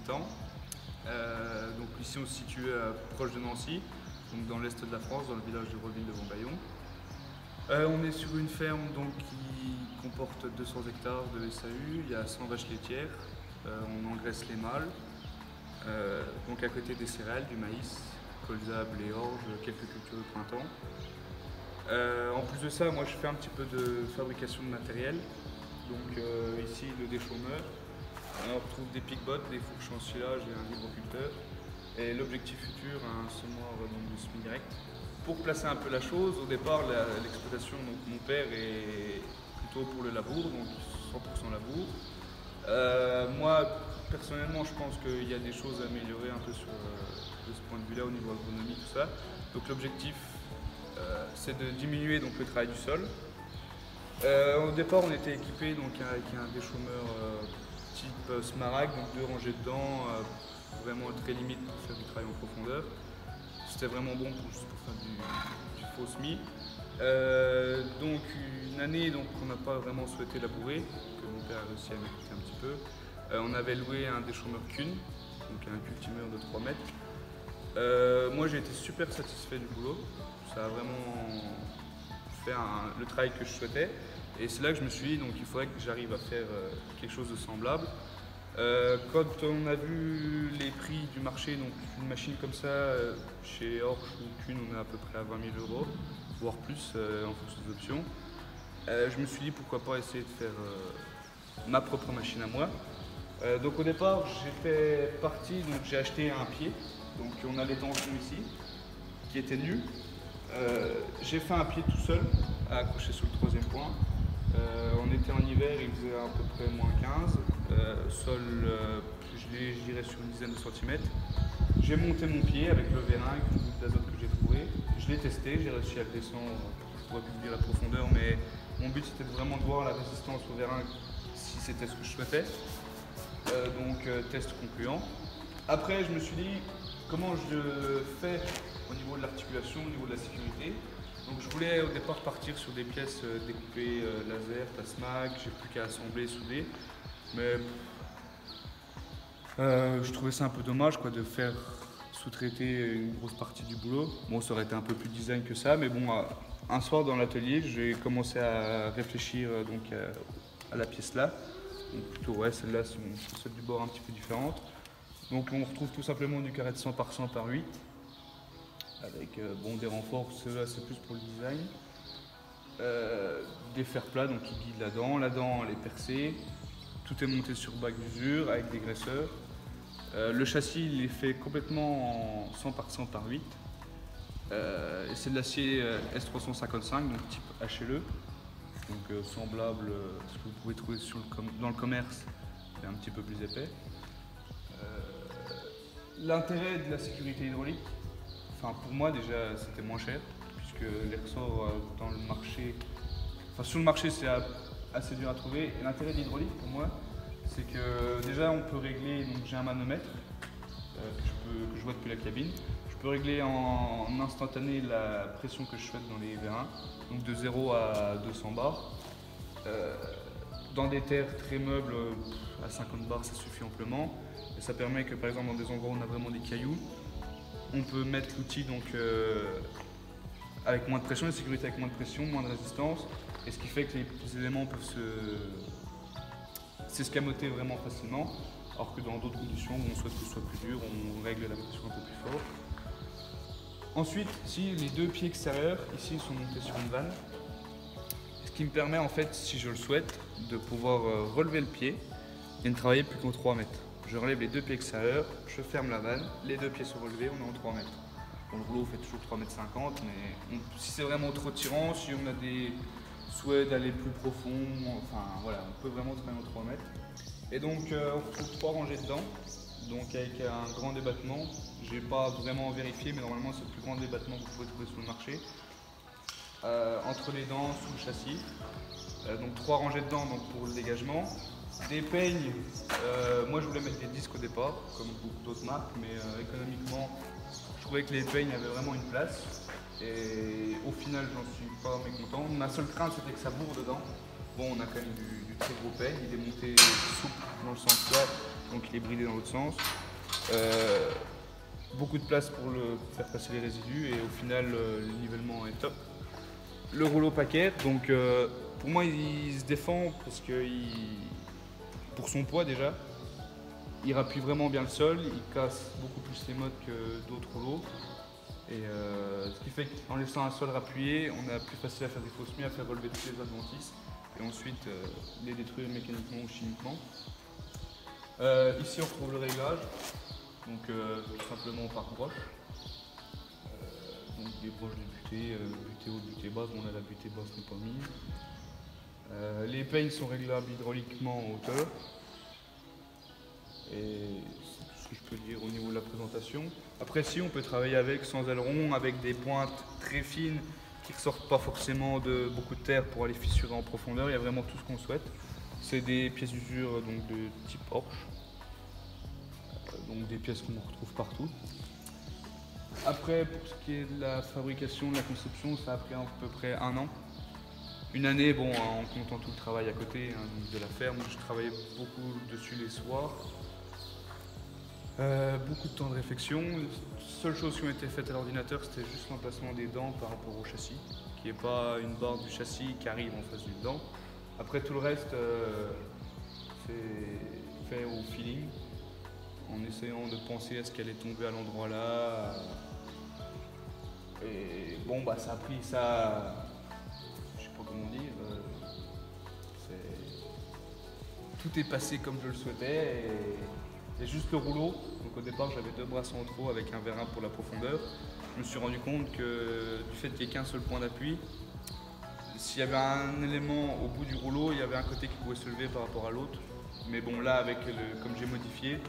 ans. Donc ici on se situe proche de Nancy, donc dans l'est de la France, dans le village de Reville de Vambaillon. On est sur une ferme donc, qui comporte 200 hectares de SAU, il y a 100 vaches laitières, on engraisse les mâles, donc à côté des céréales, du maïs, colza, blé, orge, quelques cultures de printemps. En plus de ça, moi je fais un petit peu de fabrication de matériel, donc ici le déchômeur, on retrouve des pic-bottes, des fourches en silage et un vibroculteur. Et l'objectif futur, un semoir de semi-direct. Pour placer un peu la chose, au départ, l'exploitation, donc mon père est plutôt pour le labour, donc 100% labour. Moi, personnellement, je pense qu'il y a des choses à améliorer un peu de ce point de vue-là, au niveau agronomie, tout ça. Donc l'objectif, c'est de diminuer donc, le travail du sol. Au départ, on était équipé donc, avec un déchômeur type Smaragd, donc 2 rangées dedans, vraiment très limite pour faire du travail en profondeur. C'était vraiment bon juste pour faire du faux semis. Donc une année donc, on n'a pas vraiment souhaité labourer, que mon père a réussi à m'écouter un petit peu. On avait loué un déchômeur Kuhn, donc un cultimeur de 3 mètres. Moi j'ai été super satisfait du boulot, ça a vraiment fait le travail que je souhaitais. Et c'est là que je me suis dit donc il faudrait que j'arrive à faire quelque chose de semblable. Quand on a vu les prix du marché, donc une machine comme ça, chez Orge ou Kuhn, on est à peu près à 20 000 €, voire plus en fonction des options. Je me suis dit pourquoi pas essayer de faire ma propre machine à moi. Donc au départ, j'étais parti, donc j'ai acheté un pied, donc on a les tensions ici, qui étaient nus. J'ai fait un pied tout seul, à accrocher sur le 3e point. On était en hiver, il faisait à peu près -15. Sol, je dirais sur une dizaine de centimètres. J'ai monté mon pied avec le vérin, une goutte d'azote que j'ai trouvé. Je l'ai testé, j'ai réussi à le descendre, je pourrais plus dire la profondeur, mais mon but c'était vraiment de voir la résistance au vérin si c'était ce que je souhaitais. Test concluant. Après je me suis dit comment je fais au niveau de l'articulation, au niveau de la sécurité. Donc je voulais au départ partir sur des pièces découpées laser, Tasmac, j'ai plus qu'à assembler, souder. Mais je trouvais ça un peu dommage quoi, de faire sous-traiter une grosse partie du boulot. Bon, ça aurait été un peu plus design que ça, mais bon, un soir dans l'atelier, j'ai commencé à réfléchir à la pièce là. Donc plutôt, ouais, celles-là sont celles du bord un petit peu différentes. Donc on retrouve tout simplement du carré de 100 par 100 par 8. Avec des renforts, ceux-là c'est plus pour le design. Des fers plats donc, qui guident la dent elle est percée. Tout est monté sur bague d'usure avec des graisseurs. Le châssis il est fait complètement en 100 par 100 par 8. Et c'est de l'acier S355, donc type HLE. Donc semblable à ce que vous pouvez trouver dans le commerce, mais un petit peu plus épais. L'intérêt de la sécurité hydraulique, enfin pour moi déjà c'était moins cher, puisque les ressorts dans le marché, enfin sur le marché c'est assez dur à trouver. Et l'intérêt de l'hydraulique pour moi, c'est que déjà on peut régler, donc j'ai un manomètre que je vois depuis la cabine. Je peux régler en instantané la pression que je souhaite dans les vérins, donc de 0 à 200 bars. Dans des terres très meubles, à 50 bars ça suffit amplement. Et ça permet que par exemple dans des endroits où on a vraiment des cailloux, on peut mettre l'outil donc avec moins de pression, la sécurité avec moins de pression, moins de résistance, et ce qui fait que les éléments peuvent s'escamoter vraiment facilement, alors que dans d'autres conditions où on souhaite que ce soit plus dur, on règle la pression un peu plus fort. Ensuite, ici, les 2 pieds extérieurs, ici, sont montés sur une vanne, ce qui me permet en fait, si je le souhaite, de pouvoir relever le pied et ne travailler plus qu'en 3 mètres. Je relève les 2 pieds extérieurs, je ferme la vanne, les 2 pieds sont relevés, on est en 3 mètres. Bon, le rouleau fait toujours 3,50 m, mais si c'est vraiment trop tirant, si on a des souhaits d'aller plus profond, enfin voilà, on peut vraiment travailler en 3 mètres. Et donc on retrouve 3 rangées dedans, donc avec un grand débattement. J'ai pas vraiment vérifié, mais normalement c'est le plus grand débattement que vous pouvez trouver sur le marché. Entre les dents, sous le châssis. Donc 3 rangées dedans donc pour le dégagement. Des peignes, moi je voulais mettre des disques au départ, comme beaucoup d'autres marques, mais économiquement, je trouvais que les peignes avaient vraiment une place. Et au final, j'en suis pas mécontent. Ma seule crainte, c'était que ça bourre dedans. Bon, on a quand même du très gros peigne, il est monté souple dans le sens là, donc il est bridé dans l'autre sens. Beaucoup de place pour faire passer les résidus et au final le nivellement est top. Le rouleau paquet, donc pour moi il se défend parce que pour son poids déjà, il rappuie vraiment bien le sol, il casse beaucoup plus les mottes que d'autres rouleaux. Et ce qui fait qu'en laissant un sol rappuyé, on a plus facile à faire des fausses mises, à faire relever tous les adventices et ensuite les détruire mécaniquement ou chimiquement. Ici on retrouve le réglage, donc tout simplement par broche. Donc des broches de butée, butée haute, butée basse, bon là la butée basse n'est pas mise. Les peignes sont réglables hydrauliquement en hauteur. Et c'est tout ce que je peux dire au niveau de la présentation. Après si on peut travailler avec sans aileron, avec des pointes très fines qui ne ressortent pas forcément de beaucoup de terre pour aller fissurer en profondeur, il y a vraiment tout ce qu'on souhaite. C'est des pièces d'usure donc de type Porsche, donc des pièces qu'on retrouve partout. Après pour ce qui est de la fabrication, de la conception, ça a pris à peu près 1 an. Une année, bon, en comptant tout le travail à côté de la ferme, je travaillais beaucoup dessus les soirs. Beaucoup de temps de réflexion. Les seules choses qui ont été faites à l'ordinateur, c'était juste l'emplacement des dents par rapport au châssis, qui n'est pas une barre du châssis qui arrive en face d'une dent. Après tout le reste, c'est fait au feeling, en essayant de penser à ce qu'elle est tombée à l'endroit là. Et bon, bah ça a pris ça, je sais pas comment dire. Tout est passé comme je le souhaitais. Et juste le rouleau, donc au départ j'avais 2 brasses en trop avec un vérin pour la profondeur. Je me suis rendu compte que du fait qu'il n'y ait qu'un seul point d'appui, s'il y avait un élément au bout du rouleau, il y avait un côté qui pouvait se lever par rapport à l'autre. Mais bon là, comme j'ai modifié,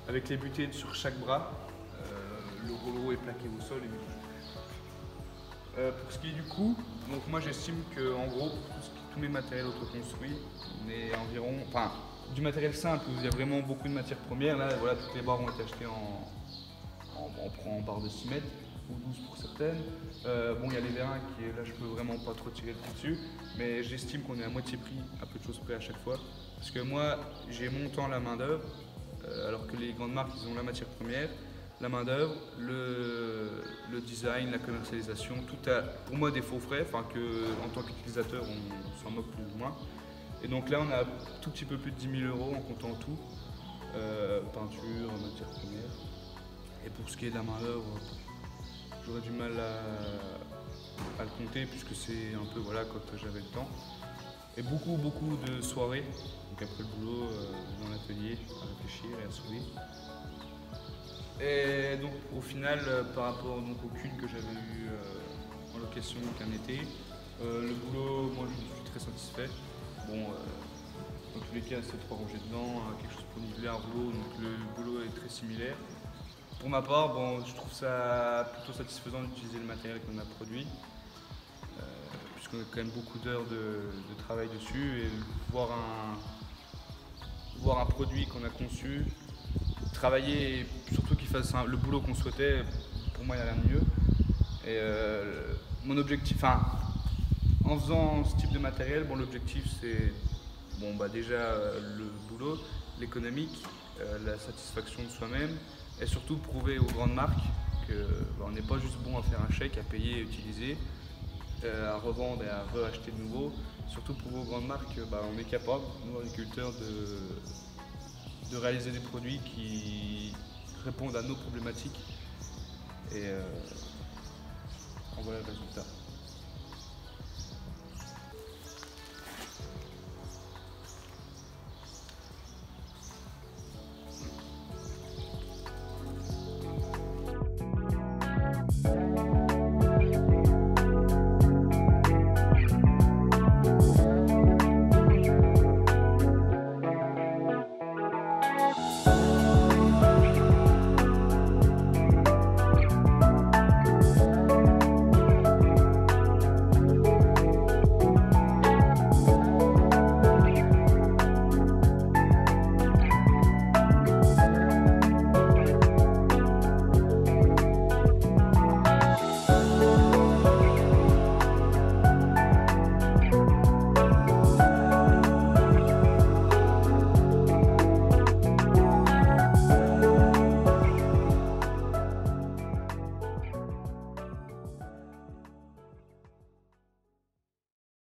avec les butées sur chaque bras, le rouleau est plaqué au sol et ne bouge plus. Pour ce qui est du coût, donc moi j'estime qu'en gros, tous mes matériels autoconstruits, on est environ, enfin, du matériel simple où il y a vraiment beaucoup de matières premières. Là, voilà, toutes les barres ont été achetées en barres de 6 mètres ou 12 pour certaines. Bon, il y a les vérins qui, là, je peux vraiment pas trop tirer le prix dessus, mais j'estime qu'on est à moitié prix, à peu de choses près à chaque fois. Parce que moi, j'ai mon temps, la main d'œuvre, alors que les grandes marques, ils ont la matière première, la main d'œuvre, le design, la commercialisation, tout a pour moi des faux frais, enfin que en tant qu'utilisateur, on s'en moque plus ou moins. Et donc là, on a tout petit peu plus de 10 000 € en comptant tout, peinture, matière première. Et pour ce qui est de la main-d'œuvre, j'aurais du mal à le compter puisque c'est un peu voilà, quand j'avais le temps. Et beaucoup de soirées, donc après le boulot, dans l'atelier, à réfléchir et à souder. Et donc au final, par rapport donc, au cul que j'avais eu en location qu'un été, le boulot, moi je suis très satisfait. Bon, dans tous les cas, c'est 3 rangées dedans, quelque chose pour niveler un rouleau, donc le boulot est très similaire. Pour ma part, bon, je trouve ça plutôt satisfaisant d'utiliser le matériel qu'on a produit, puisqu'on a quand même beaucoup d'heures de travail dessus, et voir un produit qu'on a conçu, travailler et surtout qu'il fasse le boulot qu'on souhaitait, pour moi il n'y a rien de mieux. Et mon objectif, enfin, en faisant ce type de matériel, bon, l'objectif c'est bon, bah, déjà le boulot, l'économique, la satisfaction de soi-même et surtout prouver aux grandes marques qu'on n'est pas juste bon à faire un chèque, à payer et utiliser, à revendre et à reacheter de nouveau. Surtout prouver aux grandes marques qu'on est capable, nous agriculteurs, de réaliser des produits qui répondent à nos problématiques et en voilà le résultat.